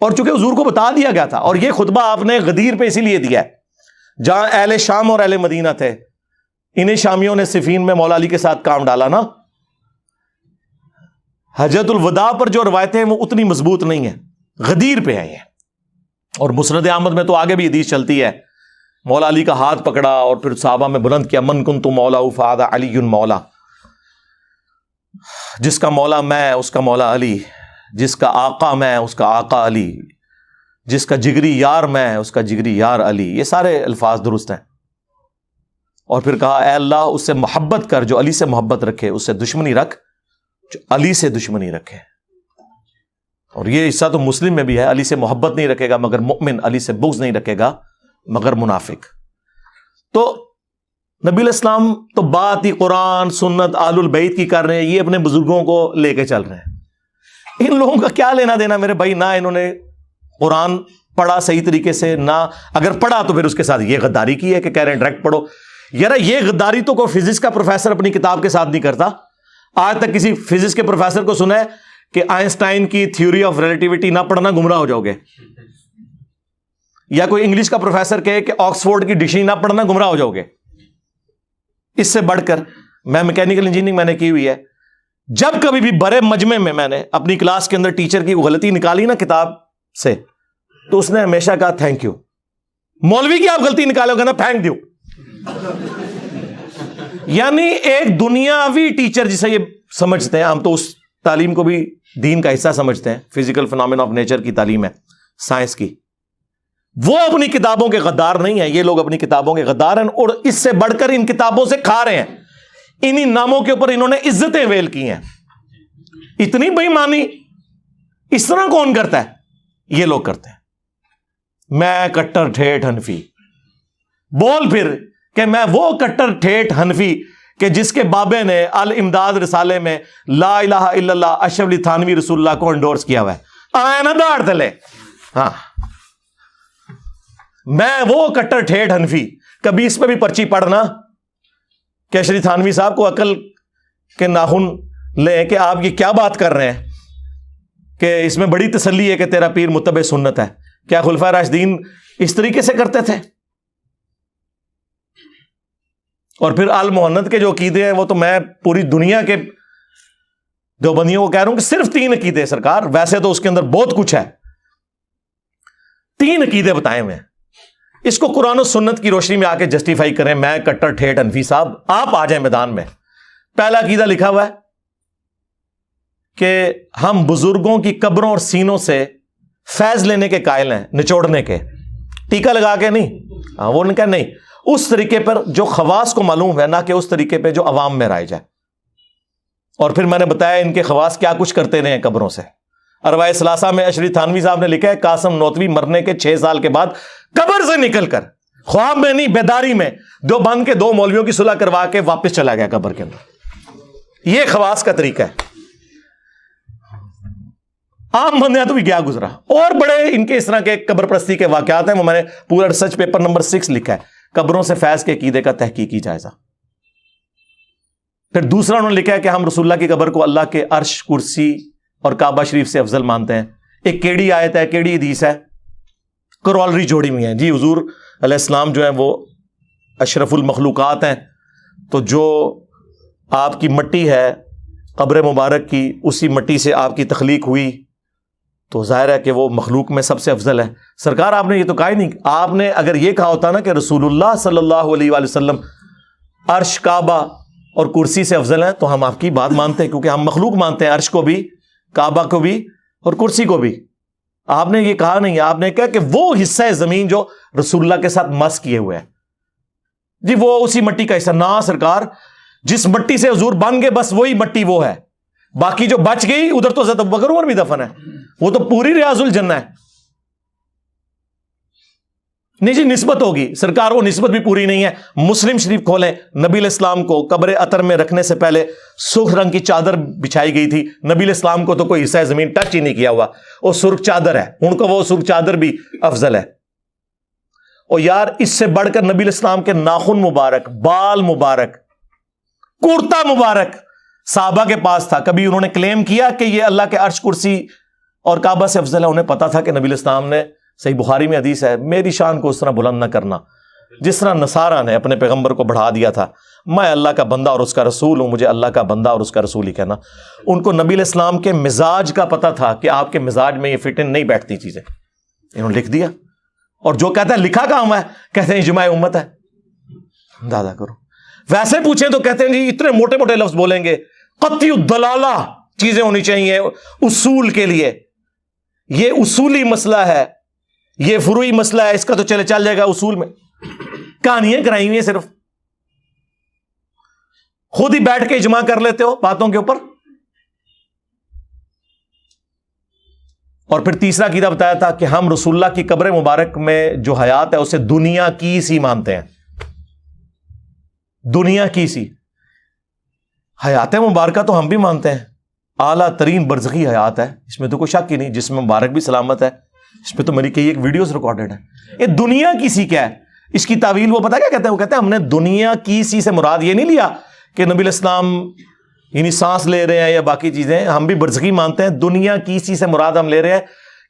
اور چونکہ حضور کو بتا دیا گیا تھا، اور یہ خطبہ آپ نے غدیر پہ اسی لیے دیا ہے جہاں اہل شام اور اہل مدینہ تھے. انہیں شامیوں نے صفین میں مولا علی کے ساتھ کام ڈالا نا. حجۃ الوداع پر جو روایتیں ہیں وہ اتنی مضبوط نہیں ہیں، غدیر پہ آئی ہیں. اور مسند احمد میں تو آگے بھی حدیث چلتی ہے، مولا علی کا ہاتھ پکڑا اور پھر صحابہ میں بلند کیا، من کنت مولا فہذا علی مولا. جس کا مولا میں اس کا مولا علی، جس کا آقا میں اس کا آقا علی، جس کا جگری یار میں اس کا جگری یار علی. یہ سارے الفاظ درست ہیں. اور پھر کہا اے اللہ اس سے محبت کر جو علی سے محبت رکھے، اس سے دشمنی رکھ جو علی سے دشمنی رکھے. اور یہ حصہ تو مسلم میں بھی ہے، علی سے محبت نہیں رکھے گا مگر مؤمن، علی سے بغض نہیں رکھے گا مگر منافق. تو نبی علیہ السلام تو بات ہی قرآن سنت آل البیت کی کر رہے ہیں، یہ اپنے بزرگوں کو لے کے چل رہے ہیں. ان لوگوں کا کیا لینا دینا میرے بھائی؟ نہ انہوں نے قرآن پڑھا صحیح طریقے سے، نہ اگر پڑھا تو پھر اس کے ساتھ یہ غداری کی ہے کہ کہہ رہے ہیں ڈائریکٹ پڑھو. یار یہ غداری تو کوئی فزکس کا پروفیسر اپنی کتاب کے ساتھ نہیں کرتا. آج تک کسی فزکس کے پروفیسر کو سنا ہے کہ آئنسٹائن کی تھیوری آف ریلیٹیوٹی نہ پڑھنا گمراہ ہو جاؤ گے، یا کوئی انگلش کا پروفیسر کہے کہ آکسفورڈ کی ڈکشنری نہ پڑھنا گمراہ ہو جاؤ گے. اس سے بڑھ کر میں میکینیکل انجینئرنگ میں نے کی ہوئی ہے، جب کبھی بھی بڑے مجمع میں میں نے اپنی کلاس کے اندر ٹیچر کی غلطی نکالی نا کتاب سے، تو اس نے ہمیشہ کہا تھینک یو. مولوی کی آپ غلطی نکالو گے نا، تھینک یو. یعنی ایک دنیاوی ٹیچر جسے یہ سمجھتے ہیں ہم، تو اس تعلیم کو بھی دین کا حصہ سمجھتے ہیں، فزیکل فنامنا آف نیچر کی تعلیم ہے، سائنس کی، وہ اپنی کتابوں کے غدار نہیں ہیں. یہ لوگ اپنی کتابوں کے غدار ہیں، اور اس سے بڑھ کر ان کتابوں سے کھا رہے ہیں. انہی ناموں کے اوپر انہوں نے عزتیں ویل کی ہیں. اتنی بے ایمانی اس طرح کون کرتا ہے؟ یہ لوگ کرتے ہیں. میں کٹر ٹھیٹھ حنفی، بول پھر کہ میں وہ کٹر ٹھیٹھ حنفی کہ جس کے بابے نے الامداد رسالے میں لا الہ الا اللہ اشرف علی تھانوی رسول اللہ کو انڈورس کیا ہوا ہے. آئے نا داڑ تلے. ہاں، میں وہ کٹر ٹھیٹھ حنفی. کبھی اس پہ بھی پرچی پڑھنا کہ اشرف تھانوی صاحب کو عقل کے ناخن لیں کہ آپ یہ کیا بات کر رہے ہیں کہ اس میں بڑی تسلی ہے کہ تیرا پیر متبع سنت ہے. کیا خلفائے راشدین اس طریقے سے کرتے تھے؟ اور پھر آل محنت کے جو عقیدے ہیں وہ تو میں پوری دنیا کے دیوبندیوں کو کہہ رہا ہوں کہ صرف 3 عقیدے سرکار، ویسے تو اس کے اندر بہت کچھ ہے، 3 عقیدے بتائے ہوئے ہیں. اس کو قرآن و سنت کی روشنی میں آ کے جسٹیفائی کریں. میں کٹر ٹھیٹھ حنفی صاحب، آپ آ جائیں میدان میں. پہلا عقیدہ لکھا ہوا ہے کہ ہم بزرگوں کی قبروں اور سینوں سے فیض لینے کے قائل ہیں، نچوڑنے کے، ٹیکا لگا کے نہیں. ہاں، وہ کہا نہیں، اس طریقے پر جو خواص کو معلوم ہے، نہ کہ اس طریقے پہ جو عوام میں رائج ہے. اور پھر میں نے بتایا ان کے خواص کیا کچھ کرتے رہے ہیں قبروں سے. اربع ثلاثہ میں اشرف تھانوی صاحب نے لکھا ہے قاسم نوتوی مرنے کے 6 سال کے بعد قبر سے نکل کر، خواب میں نہیں بیداری میں، دیوبند کے 2 مولویوں کی صلح کروا کے واپس چلا گیا قبر کے اندر. یہ خواص کا طریقہ ہے. عام بندے تو بھی کیا گزرا. اور بڑے ان کے اس طرح کے قبر پرستی کے واقعات ہیں، وہ میں نے پورا ریسرچ پیپر نمبر 6 لکھا ہے، قبروں سے فیض کے عقیدے کا تحقیقی جائزہ. پھر دوسرا انہوں نے لکھا ہے کہ ہم رسول اللہ کی قبر کو اللہ کے عرش، کرسی اور کعبہ شریف سے افضل مانتے ہیں. ایک کیڑی آیت ہے، کیڑی حدیث ہے، کرولری جوڑی ہوئی ہیں. جی حضور علیہ السلام جو ہیں وہ اشرف المخلوقات ہیں، تو جو آپ کی مٹی ہے قبر مبارک کی، اسی مٹی سے آپ کی تخلیق ہوئی، تو ظاہر ہے کہ وہ مخلوق میں سب سے افضل ہے. سرکار آپ نے یہ تو کہا ہی نہیں. آپ نے اگر یہ کہا ہوتا نا کہ رسول اللہ صلی اللہ علیہ وآلہ وسلم عرش، کعبہ اور کرسی سے افضل ہیں، تو ہم آپ کی بات مانتے ہیں، کیونکہ ہم مخلوق مانتے ہیں، عرش کو بھی، کعبہ کو بھی اور کرسی کو بھی. آپ نے یہ کہا نہیں. آپ نے کہا کہ وہ حصہ زمین جو رسول اللہ کے ساتھ مس کیے ہوئے ہیں، جی وہ اسی مٹی کا حصہ. نہ سرکار، جس مٹی سے حضور بن گئے بس وہی مٹی وہ ہے، باقی جو بچ گئی ادھر تو حضرت ابوبکر عمر بھی دفن ہے، وہ تو پوری ریاض الجنہ ہے. نہیں جی نسبت ہوگی سرکار، وہ نسبت بھی پوری نہیں ہے. مسلم شریف کھولیں، نبی علیہ السلام کو قبر عطر میں رکھنے سے پہلے سرخ رنگ کی چادر بچھائی گئی تھی. نبی علیہ السلام کو تو کوئی حصہ زمین ٹچ ہی نہیں کیا ہوا، وہ سرخ چادر ہے، ان کو وہ سرخ چادر بھی افضل ہے. اور یار اس سے بڑھ کر نبی علیہ السلام کے ناخن مبارک، بال مبارک، کرتا مبارک صحابہ کے پاس تھا. کبھی انہوں نے کلیم کیا کہ یہ اللہ کے عرش، کرسی اور کعبہ سے افضل ہے؟ انہیں پتا تھا کہ نبی علیہ السلام نے، صحیح بخاری میں حدیث ہے، میری شان کو اس طرح بلند نہ کرنا جس طرح نصارہ نے اپنے پیغمبر کو بڑھا دیا تھا. میں اللہ کا بندہ اور اس کا رسول ہوں، مجھے اللہ کا بندہ اور اس کا رسول ہی کہنا. ان کو نبی علیہ السلام کے مزاج کا پتا تھا کہ آپ کے مزاج میں یہ فٹ ان نہیں بیٹھتی چیزیں. انہوں نے لکھ دیا. اور جو کہتا ہے لکھا کہاں ہے، کہتے ہیں اجماع امت ہے. دادا کرو. ویسے پوچھیں تو کہتے ہیں جی اتنے موٹے موٹے لفظ بولیں گے، قطعی الدلالہ چیزیں ہونی چاہیے اصول کے لیے. یہ اصولی مسئلہ ہے، یہ فروعی مسئلہ ہے، اس کا تو چل جائے گا اصول میں. کہانیاں کرائی ہوئی ہیں، صرف خود ہی بیٹھ کے اجماع کر لیتے ہو باتوں کے اوپر. اور پھر تیسرا عقیدہ بتایا تھا کہ ہم رسول اللہ کی قبر مبارک میں جو حیات ہے اسے دنیا کی سی مانتے ہیں. دنیا کی سی حیات مبارکہ تو ہم بھی مانتے ہیں، اعلیٰ ترین برزخی حیات ہے، اس میں تو کوئی شک ہی نہیں. جس میں مبارک بھی سلامت ہے، اس پہ تو میری کئی ایک ویڈیوز ریکارڈڈ ہے. یہ دنیا کی سی کیا ہے؟ اس کی تعویل وہ پتا کیا کہتے ہیں؟ وہ کہتے ہیں ہم نے دنیا کی سی سے مراد یہ نہیں لیا کہ نبی علیہ السلام یعنی سانس لے رہے ہیں یا باقی چیزیں. ہم بھی برزخی مانتے ہیں. دنیا کی سی سے مراد ہم لے رہے ہیں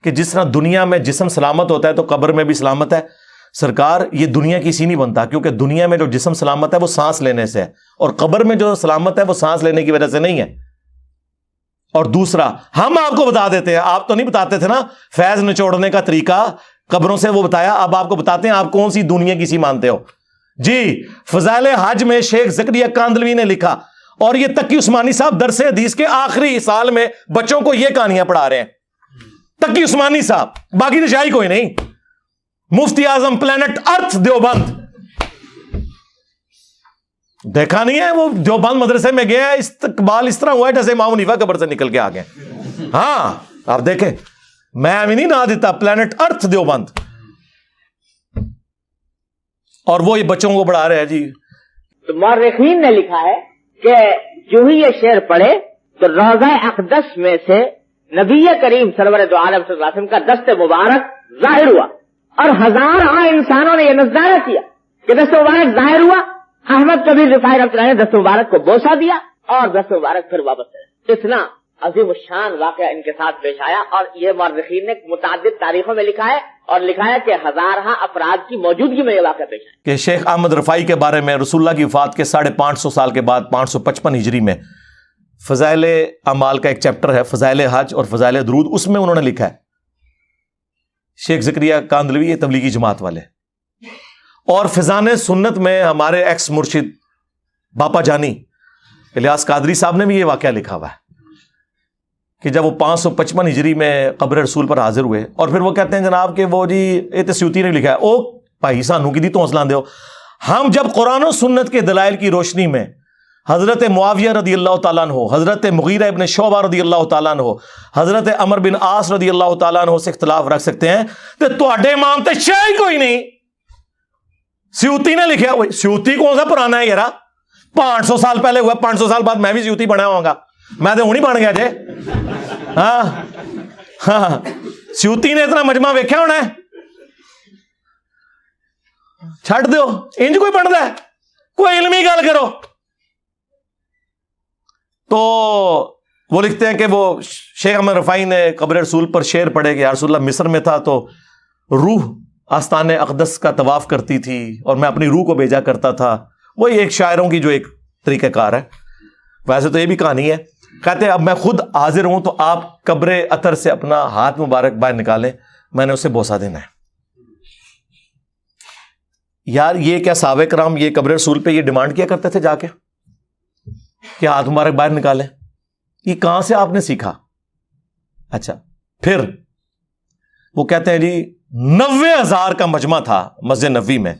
کہ جس طرح دنیا میں جسم سلامت ہوتا ہے تو قبر میں بھی سلامت ہے. سرکار یہ دنیا کی سی نہیں بنتا، کیونکہ دنیا میں جو جسم سلامت ہے وہ سانس لینے سے ہے، اور قبر میں جو سلامت ہے وہ سانس لینے کی وجہ سے نہیں ہے. اور دوسرا ہم آپ کو بتا دیتے ہیں، آپ تو نہیں بتاتے تھے نا فیض نچوڑنے کا طریقہ قبروں سے، وہ بتایا. اب آپ کو بتاتے ہیں آپ کون سی دنیا کی سی مانتے ہو. جی فضائل حج میں شیخ زکریا کاندلوی نے لکھا اور یہ تقی عثمانی صاحب درس حدیث کے آخری سال میں بچوں کو یہ کہانیاں پڑھا رہے ہیں. تقی عثمانی صاحب, باقی نشائی کوئی نہیں. مفتی اعظم پلانٹ ارتھ دیوبند, دیکھا نہیں ہے وہ دیوبند مدرسے میں گیا, استقبال اس طرح ہوا ہے جیسے امام حنیفہ قبر سے نکل کے آ گئے. ہاں آپ دیکھیں, میں نہیں نہ دیتا, پلانٹ ارتھ دیوبند, اور وہ یہ بچوں کو پڑھا رہے ہیں جی. تو مورخین نے لکھا ہے کہ جو ہی یہ شعر پڑھے تو روضہ اقدس میں سے نبی کریم سرور دو عالم صلی اللہ علیہ وسلم کا دست مبارک ظاہر ہوا, اور ہزاروں انسانوں نے یہ نظارہ کیا کہ دست مبارک ظاہر ہوا. احمد کبیر رفاعی رحمۃ اللہ علیہ نے دست مبارک کو بوسہ دیا اور دست مبارک پھر واپس کرا. اتنا عظیم الشان واقعہ ان کے ساتھ پیش آیا, اور یہ مورخین نے متعدد تاریخوں میں لکھا ہے, اور لکھا ہے کہ ہزارہ افراد کی موجودگی میں یہ واقعہ پیش آیا. کہ شیخ احمد رفاعی کے بارے میں رسول اللہ کی وفات کے 550 سال کے بعد 555 ہجری میں فضائل اعمال کا ایک چیپٹر ہے, فضائل حج اور فضائل درود, اس میں انہوں نے لکھا ہے, شیخ زکریا کاندلوی تبلیغی جماعت والے, اور فضان سنت میں ہمارے ایکس مرشد باپا جانی الیاس قادری صاحب نے بھی یہ واقعہ لکھا ہوا ہے کہ جب وہ 555 ہجری میں قبر رسول پر حاضر ہوئے, اور پھر وہ کہتے ہیں جناب کہ وہ جی یہ سیوتی نے لکھا ہے, او بھائی سانو کی دی تو حوصلہ دو. ہم جب قرآن و سنت کے دلائل کی روشنی میں حضرت معاویہ رضی اللہ تعالیٰ عنہ, حضرت مغیرہ ابن شعبہ رضی اللہ تعالیٰ عنہ, حضرت عمر بن عاص رضی اللہ تعالیٰ عنہ سے اختلاف رکھ سکتے ہیں, تو تواڈے امام تے شے کوئی نہیں. سیوتی نے لکھا, سیوتی کون سا پرانا ہے یارا, 500 سال پہلے ہوا, 500 سال بعد میں بھی سیوتی بنا ہوں گا, میں تو ہوں نہیں بن گیا جے. ہاں ہاں, سیوتی نے اتنا مجمع ویکھیا ہونا ہے, چھڈ دیو, انج کوئی بنتا ہے, کوئی علمی گل کرو. تو وہ لکھتے ہیں کہ وہ شیخ احمد رفاعی نے قبر رسول پر شعر پڑھے کہ یا رسول اللہ مصر میں تھا تو روح آستان اقدس کا طواف کرتی تھی اور میں اپنی روح کو بھیجا کرتا تھا. وہی ایک شاعروں کی جو ایک طریقہ کار ہے. ویسے تو یہ بھی کہانی ہے. کہتے ہیں اب میں خود حاضر ہوں تو آپ قبر اطہر سے اپنا ہاتھ مبارک باہر نکالیں, میں نے اسے بوسہ دینا ہے. یار یہ کیا صحابہ کرام یہ قبر رسول پہ یہ ڈیمانڈ کیا کرتے تھے جا کے کہ ہاتھ مبارک باہر نکالیں؟ یہ کہاں سے آپ نے سیکھا؟ اچھا پھر وہ کہتے ہیں جی 90,000 کا مجمع تھا مسجد نبوی میں,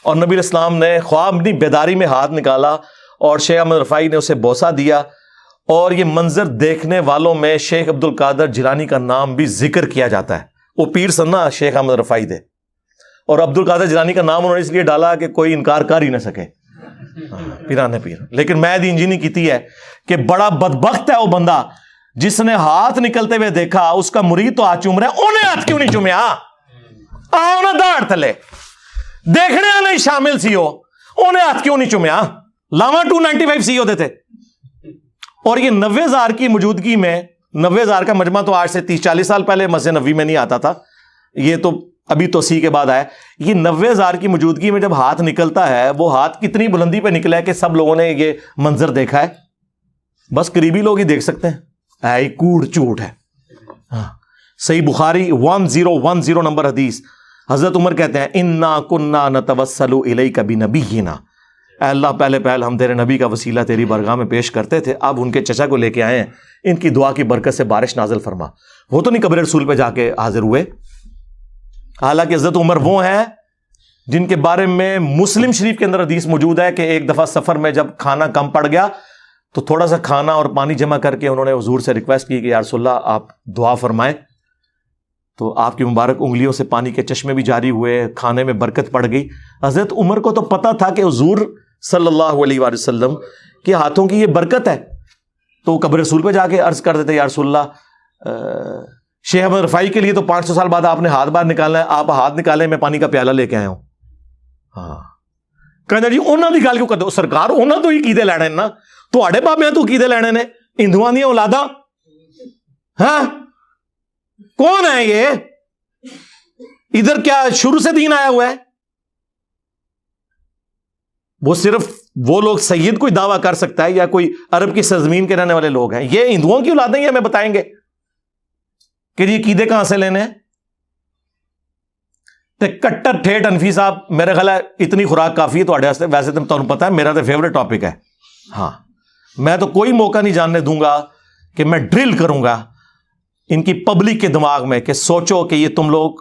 اور نبی اسلام نے خواب اپنی بیداری میں ہاتھ نکالا اور شیخ احمد رفاعی نے اسے بوسہ دیا, اور یہ منظر دیکھنے والوں میں شیخ عبد القادر جیلانی کا نام بھی ذکر کیا جاتا ہے. وہ پیر سنا شیخ احمد رفاعی دے, اور عبد القادر جیلانی کا نام انہوں نے اس لیے ڈالا کہ کوئی انکار کر ہی نہ سکے, پیرانے پیر. لیکن میں دی انجینی کیتی ہے کہ بڑا بدبخت ہے وہ بندہ جس نے ہاتھ نکلتے ہوئے دیکھا, اس کا مرید تو ہاتھ چوم رہا ہے, انہیں ہاتھ کیوں نہیں چومیا؟ انہیں داڑ تلے دیکھنے والے شامل سی ہو, انہیں ہاتھ کیوں نہیں چومیا؟ لاما 295 سی ہو دیتے. اور یہ 90,000 کی موجودگی میں, 90,000 کا مجمع تو آج سے 30-40 سال پہلے مسجد نبوی میں نہیں آتا تھا, یہ تو ابھی توسیع کے بعد آیا. یہ 90,000 کی موجودگی میں جب ہاتھ نکلتا ہے, وہ ہاتھ کتنی بلندی پہ نکلا ہے کہ سب لوگوں نے یہ منظر دیکھا ہے, بس قریبی لوگ ہی دیکھ سکتے ہیں. اے کوڑ جھوٹ ہے. صحیح بخاری 1010 نمبر حدیث, حضرت عمر کہتے ہیں انا کنا نتوسل الیک بنبینا, اے اللہ پہلے پہل ہم تیرے نبی کا وسیلہ تیری بارگاہ میں پیش کرتے تھے, اب ان کے چچا کو لے کے آئے ہیں, ان کی دعا کی برکت سے بارش نازل فرما. وہ تو نہیں قبر رسول پہ جا کے حاضر ہوئے. حالانکہ حضرت عمر وہ ہیں جن کے بارے میں مسلم شریف کے اندر حدیث موجود ہے کہ ایک دفعہ سفر میں جب کھانا کم پڑ گیا تو تھوڑا سا کھانا اور پانی جمع کر کے انہوں نے حضور سے ریکویسٹ کی کہ یا رسول اللہ آپ دعا فرمائیں. تو آپ کی مبارک انگلیوں سے پانی کے چشمے بھی جاری ہوئے, کھانے میں برکت پڑ گئی. حضرت عمر کو تو پتا تھا کہ حضور صلی اللہ علیہ وآلہ وسلم کے ہاتھوں کی یہ برکت ہے, تو قبر رسول پہ جا کے عرض کر دیتے یا رسول اللہ شیخ احمد رفاعی کے لیے تو 500 سال بعد آپ نے ہاتھ باہر نکالنا ہے, آپ ہاتھ نکالیں میں پانی کا پیالہ لے کے آیا ہوں. ہاں کہنا جی انہوں کی گل کیوں کرتے ہو سرکار, انہوں تو ہی کیدے لینے نا, تواڈے بابے تو کیدے لینے نے, ہندوؤں دی اولاداں. ہاں کون ہے یہ؟ ادھر کیا شروع سے دین آیا ہوا ہے؟ وہ صرف وہ لوگ سید کوئی دعویٰ کر سکتا ہے یا کوئی عرب کی سرزمین کے رہنے والے لوگ ہیں. یہ ہندوؤں کی اولادیں یہ ہمیں بتائیں گے کہ یہ عقیدے کہاں سے لینے ہیں. کٹر ٹھیٹ انفی صاحب میرے خیال ہے اتنی خوراک کافی ہے تھوڑے واسطے. ویسے تو تمہیں پتا ہے میرا تو فیوریٹ ٹاپک ہے. ہاں میں تو کوئی موقع نہیں جاننے دوں گا کہ میں ڈرل کروں گا ان کی پبلک کے دماغ میں کہ سوچو کہ یہ تم لوگ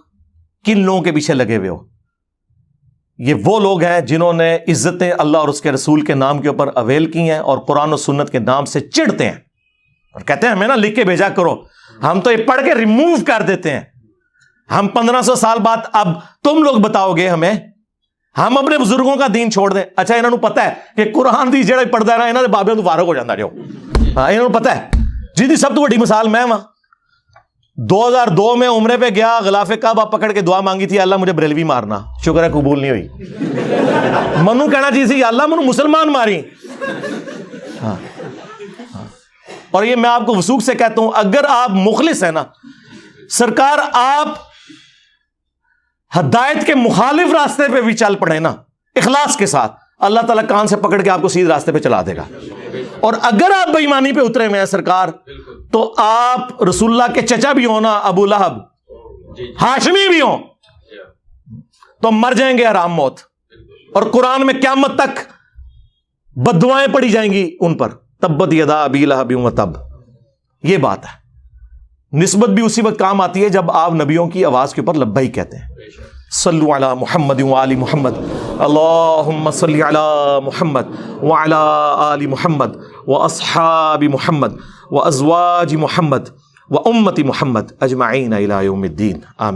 کن لوگوں کے پیچھے لگے ہوئے ہو. یہ وہ لوگ ہیں جنہوں نے عزتیں اللہ اور اس کے رسول کے نام کے اوپر اویل کی ہیں اور قرآن و سنت کے نام سے چڑھتے ہیں اور کہتے ہیں ہمیں نا لکھ کے بھیجا کرو, ہم تو یہ پڑھ کے ریموو کر دیتے ہیں. ہم 1500 سال بعد اب تم لوگ بتاؤ گے ہمیں, ہم اپنے بزرگوں کا دین چھوڑ دیں. اچھا انہوں نے پتا ہے کہ قرآن دی جڑا پڑھتا ہے نا انہوں نے بابے تو فارغ ہو جاتا جو. ہاں انہوں نے پتا ہے جی دی سب تو بڑی مثال میں وہاں 2002 میں عمرے پہ گیا, غلاف کعبہ پکڑ کے دعا مانگی تھی اللہ مجھے بریلوی مارنا, شکر ہے قبول نہیں ہوئی. منو کہنا چاہیے سی اللہ منو مسلمان ماری. ہاں اور یہ میں آپ کو وثوق سے کہتا ہوں اگر آپ مخلص ہیں نا سرکار, آپ ہدایت کے مخالف راستے پہ بھی چل پڑے نا اخلاص کے ساتھ, اللہ تعالیٰ کان سے پکڑ کے آپ کو سیدھے راستے پہ چلا دے گا. اور اگر آپ بے ایمانی پہ اترے ہوئے ہیں سرکار تو آپ رسول اللہ کے چچا بھی ہو نا, ابو لہب ہاشمی بھی ہوں, تو مر جائیں گے حرام موت. اور قرآن میں قیامت تک بددعائیں پڑی جائیں گی ان پر, تبت یدا ابی لہب وتب. یہ بات ہے. نسبت بھی اسی وقت کام آتی ہے جب آپ نبیوں کی آواز کے اوپر لبیک کہتے ہیں. صلو علی محمد وآل محمد, اللہم صلی علی محمد وعلی آل محمد واصحاب محمد وازواج محمد وامت محمد اجمعین الی یوم الدین. آمین.